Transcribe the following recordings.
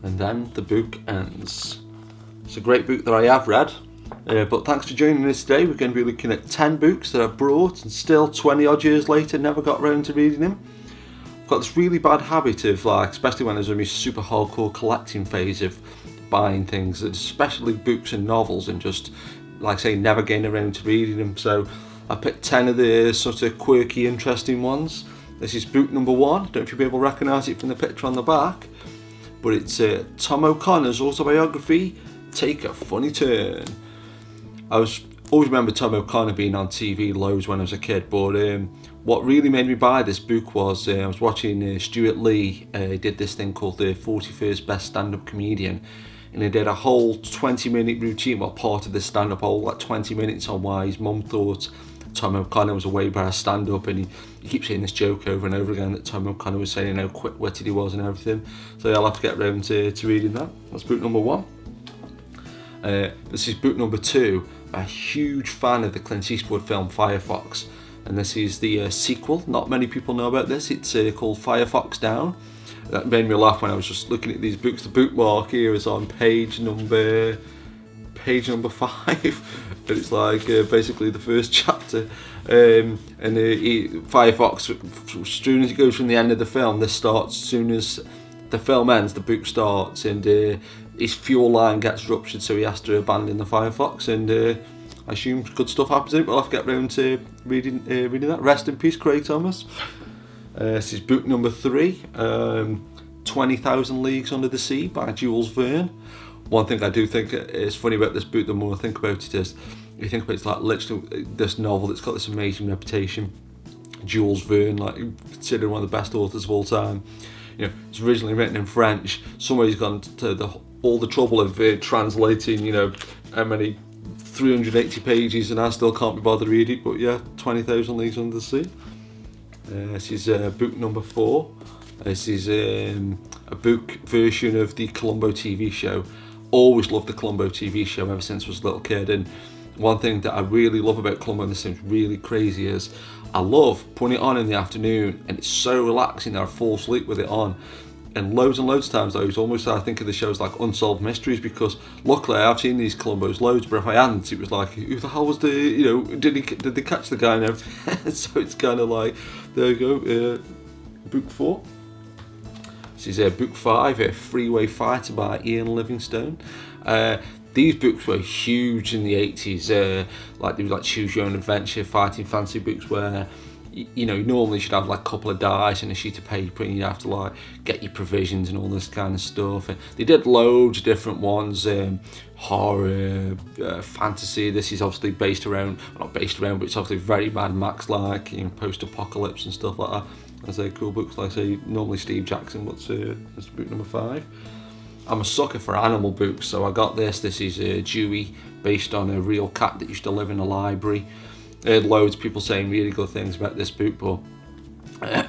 and then the book ends. It's a great book that I have read, but thanks for joining us today. We're going to be looking at 10 books that I've brought and still 20 odd years later never got around to reading them. I've got this really bad habit of, like, especially when I was in my super hardcore collecting phase, of buying things, especially books and novels, and just, like I say, never getting around to reading them. So I picked 10 of the sort of quirky, interesting ones. This is book number 1. I don't know if you'll be able to recognise it from the picture on the back, but it's Tom O'Connor's autobiography, Take a Funny Turn. I always remember Tom O'Connor being on TV loads when I was a kid, but what really made me buy this book was I was watching Stuart Lee. He did this thing called the 41st Best Stand-Up Comedian, and he did a whole 20-minute routine, well, part of the stand-up, whole like 20 minutes on why his mum thought Tom O'Connor was a way better stand-up, and he keeps saying this joke over and over again that Tom O'Connor was saying how quick-witted he was and everything. So yeah, I'll have to get around to reading that. That's book number 1. This is book number 2. I'm a huge fan of the Clint Eastwood film Firefox, and this is the sequel. Not many people know about this. It's called Firefox Down. That made me laugh when I was just looking at these books. The bookmark here is on page number 5, and it's like basically the first chapter. Firefox, as soon as it goes from the end of the film, this starts. As soon as the film ends, the book starts, and his fuel line gets ruptured, so he has to abandon the Firefox, and I assume good stuff happens in it, but I'll have to get round to reading that. Rest in peace, Craig Thomas. This is book number 3, 20,000 Leagues Under the Sea by Jules Verne. One thing I do think is funny about this book, the more I think about it, is you think about it's like literally this novel that's got this amazing reputation. Jules Verne, like considered one of the best authors of all time. You know, it's originally written in French. Somebody's gone to all the trouble of translating, you know, how many 380 pages, and I still can't be bothered to read it. But yeah, 20,000 Leagues Under the Sea. This is book number 4. This is a book version of the Columbo TV show. Always loved the Columbo TV show ever since I was a little kid, and one thing that I really love about Columbo, and this seems really crazy, is I love putting it on in the afternoon, and it's so relaxing that I fall asleep with it on. And loads of times though, it's almost I think of the shows like Unsolved Mysteries, because luckily I've seen these Columbos loads, but if I hadn't, it was like, who the hell was the, you know, did they catch the guy and everything? So it's kind of like, there you go, book 4. This is book 5, Freeway Fighter by Ian Livingstone. These books were huge in the 80s, like they were like choose your own adventure, fighting fantasy books where, you know, normally you should have like a couple of dice and a sheet of paper, and you have to like get your provisions and all this kind of stuff. And they did loads of different ones, horror, fantasy. This is obviously based around, well, not based around, but it's obviously very Mad Max like, you know, post-apocalypse and stuff like that. As they're cool books, like I say, normally Steve Jackson, but it's book number 5. I'm a sucker for animal books, so I got this. This is Dewey, based on a real cat that used to live in a library. I heard loads of people saying really good things about this book, but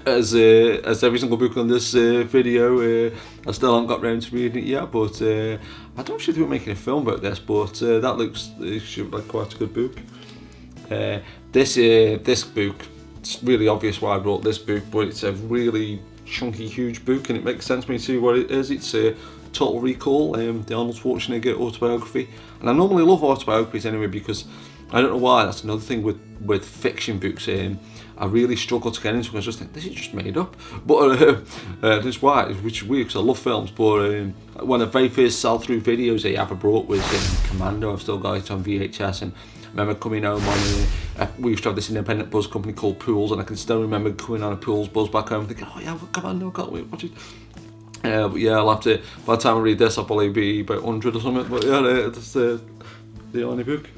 as every single book on this video, I still haven't got round to reading it yet. But I don't know if they're making a film about this, but that looks like quite a good book. This book, it's really obvious why I brought this book, but it's a really chunky, huge book, and it makes sense when you see what it is. It's Total Recall, the Arnold Schwarzenegger autobiography, and I normally love autobiographies anyway, because I don't know why, that's another thing with fiction books, I really struggle to get into, because I just think this is just made up, but that's why, which is weird because I love films. But one of the very first sell-through videos I ever brought was Commando. I've still got it on VHS, and I remember coming home on we used to have this independent buzz company called Pools, and I can still remember coming on a Pools buzz back home thinking, oh yeah, Commando, can't wait, watch it. But yeah, I'll have to, by the time I read this, I'll probably be about 100 or something. But yeah, that's the only book.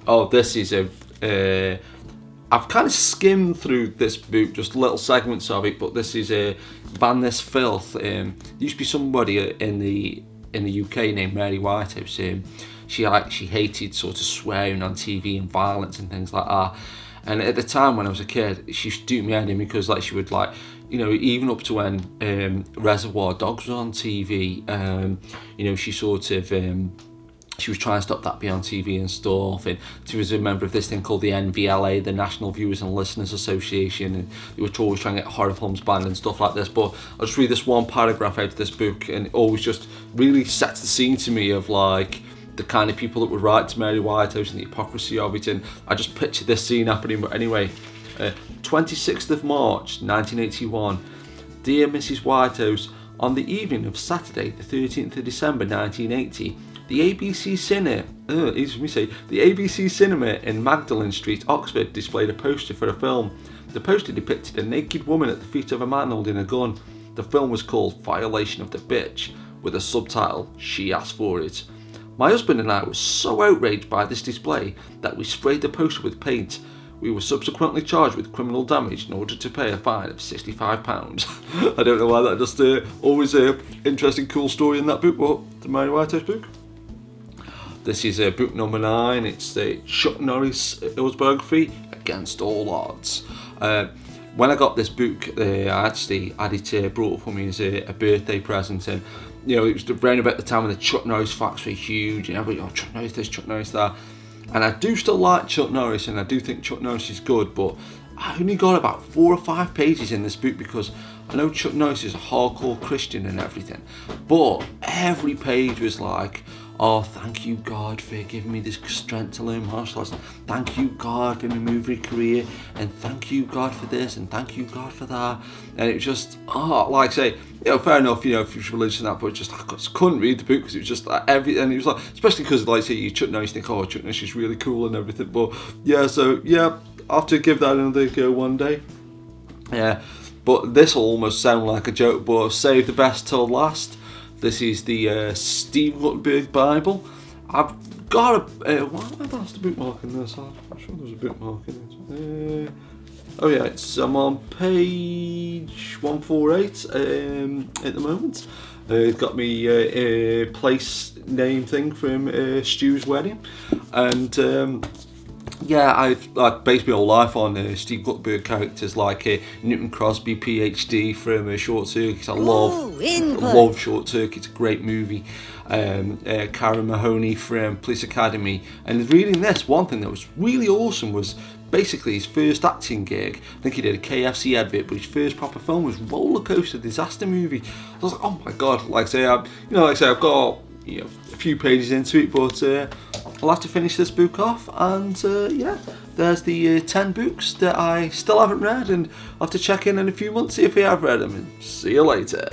Oh, this is I've kind of skimmed through this book, just little segments of it, but this is Ban This Filth. There used to be somebody in the UK named Mary Whitehouse. She hated sort of swearing on TV and violence and things like that. And at the time when I was a kid, she used to do me head in, because like she would, like, you know, even up to when Reservoir Dogs was on TV, you know, she sort of she was trying to stop that being on TV and stuff, and she was a member of this thing called the NVLA, the National Viewers and Listeners Association, and they were always trying to get horror films banned and stuff like this. But I'll just read this one paragraph out of this book, and it always just really sets the scene to me of like the kind of people that would write to Mary Whitehouse and the hypocrisy of it. And I just picture this scene happening. But anyway, 26th of March 1981. Dear Mrs. Whitehouse, on the evening of Saturday the 13th of December 1980, the ABC Cinema in Magdalen Street, Oxford, displayed a poster for a film. The poster depicted a naked woman at the feet of a man holding a gun. The film was called Violation of the Bitch, with a subtitle, She Asked For It. My husband and I were so outraged by this display that we sprayed the poster with paint. We were subsequently charged with criminal damage in order to pay a fine of £65. I don't know why, that just always a interesting, cool story in that book, but the Mary Whitehouse book. This is book number 9. It's the Chuck Norris autobiography, Against All Odds. When I got this book, I actually had it brought for me as a birthday present, and you know, it was around about the time when the Chuck Norris facts were huge, and everybody, oh, Chuck Norris this, Chuck Norris that. And I do still like Chuck Norris, and I do think Chuck Norris is good, but I only got about 4 or 5 pages in this book because I know Chuck Norris is a hardcore Christian and everything, but every page was like, oh, thank you God for giving me this strength to learn martial arts. Thank you God for my movie career, and thank you God for this, and thank you God for that. And it was just, like I say, you know, fair enough, you know, if you're religious and that, but just, I just couldn't read the book because it was just like and it was like, especially because, like, say, you Chuck Norris, you think, oh, Chuck Norris is really cool and everything, but yeah, so yeah, I'll have to give that another go one day. Yeah, but this will almost sound like a joke, but save the best till last. This is the Steve Guttenberg Bible. I've got a... why have I lost a bookmark in this? I'm sure there's a bookmark in it. Oh yeah, I'm on page 148 at the moment. It's got me place name thing from Stu's wedding. And... yeah, I've based my whole life on Steve Guttenberg characters like Newton Crosby, PhD from Short Circuit. I love Short Circuit. It's a great movie. Karen Mahoney from Police Academy. And reading this, one thing that was really awesome was basically his first acting gig. I think he did a KFC advert, but his first proper film was Roller Coaster Disaster Movie. I was like, oh my god! Like I say, I've got a few pages into it, but I'll have to finish this book off, and yeah, there's the 10 books that I still haven't read, and I'll have to check in a few months, see if I have read them, and see you later.